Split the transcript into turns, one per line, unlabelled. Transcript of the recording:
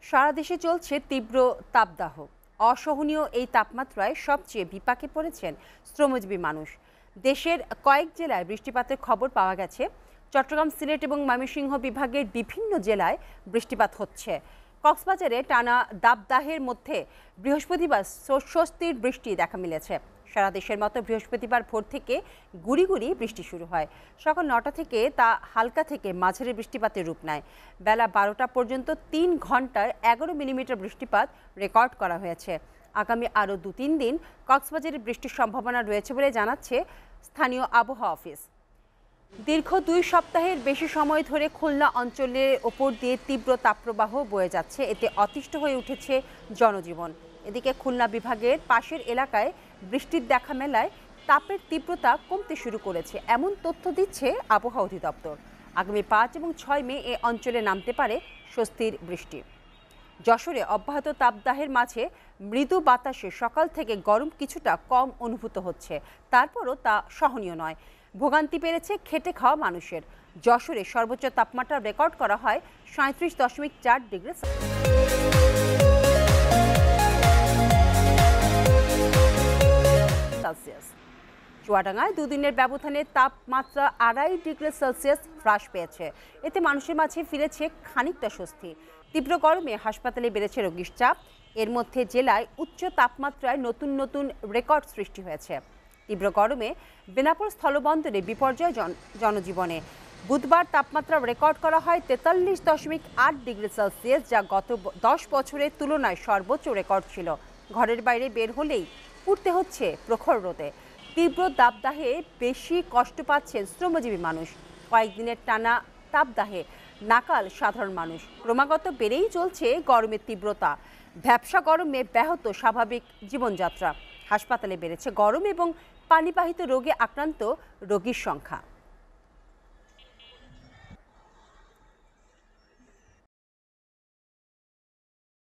সারা দেশে চলছে তীব্র তাপদাহ। অসহনীয় এই তাপমাত্রায় সবচেয়ে বিপাকে পড়েছেন শ্রমজীবী মানুষ। দেশের কয়েক জেলায় বৃষ্টিপাতের খবর পাওয়া গেছে। চট্টগ্রাম, সিলেট এবং ময়মনসিংহ বিভাগের বিভিন্ন জেলায় বৃষ্টিপাত হচ্ছে। কক্সবাজারে টানা দাবদাহের মধ্যে বৃহস্পতিবার স্বস্তির বৃষ্টি দেখা মিলেছে। সারা দেশের মতো বৃহস্পতিবার ভোর থেকে গুড়ি গুড়ি বৃষ্টি শুরু হয়। সকাল 9টা থেকে তা হালকা থেকে মাঝারি বৃষ্টিপাতের রূপ নেয়। বেলা 12টা পর্যন্ত 3 ঘন্টায় 11 মিলিমিটার বৃষ্টিপাত রেকর্ড করা হয়েছে। আগামী আরও 2-3 দিন কক্সবাজারে বৃষ্টির সম্ভাবনা রয়েছে বলে জানাচ্ছে স্থানীয় আবহাওয়া অফিস। দীর্ঘ 2 সপ্তাহের বেশি সময় ধরে খুলনা অঞ্চলের ওপর দিয়ে তীব্র তাপপ্রবাহ বয়ে যাচ্ছে। এতে অতিষ্ঠ হয়ে উঠেছে জনজীবন। এদিকে খুলনা বিভাগের পাশের এলাকায় বৃষ্টির দেখা মেলায় তাপের তীব্রতা কমতে শুরু করেছে, এমন তথ্য দিচ্ছে আবহাওয়া অধিদপ্তর। আগামী 5 এবং 6 মে এ অঞ্চলে নামতে পারে স্বস্তির বৃষ্টি। যশোরে অব্যাহত তাপদাহের মাঝে মৃদু বাতাসে সকাল থেকে গরম কিছুটা কম অনুভূত হচ্ছে, তারপরও তা সহনীয় নয়। ভোগান্তি পেরেছে খেটে খাওয়া মানুষের। যশোরে সর্বোচ্চ তাপমাত্রা রেকর্ড করা হয় 37.4 ডিগ্রি সেলসিয়াস। চুয়াডাঙ্গায় দুদিনের ব্যবধানে তাপমাত্রা 2.5 ডিগ্রি সেলসিয়াস হ্রাস পেয়েছে। এতে মানুষের মাঝে ফিরেছে খানিকটা স্বস্তি। তীব্র গরমে হাসপাতালে বেড়েছে রোগীর চাপ। এর মধ্যে জেলায় উচ্চ তাপমাত্রায় নতুন নতুন রেকর্ড সৃষ্টি হয়েছে। তীব্র গরমে বেনাপোল স্থলবন্দরে বিপর্যয় জনজীবনে। বুধবার তাপমাত্রা রেকর্ড করা হয় 43.8 ডিগ্রি সেলসিয়াস, যা গত 10 বছরের তুলনায় সর্বোচ্চ রেকর্ড ছিল। ঘরের বাইরে বের হলেই পুড়তে হচ্ছে প্রখর রোদে। তীব্র দাবদাহে বেশি কষ্ট পাচ্ছেন শ্রমজীবী মানুষ। কয়েকদিনের টানা তাপদাহে নাকাল সাধারণ মানুষ। ক্রমাগত বেড়েই চলছে গরমের তীব্রতা। ভ্যাপসা গরমে ব্যাহত স্বাভাবিক জীবনযাত্রা। হাসপাতালে বেড়েছে গরম এবং পানিবাহিত রোগে আক্রান্ত রোগীর সংখ্যা।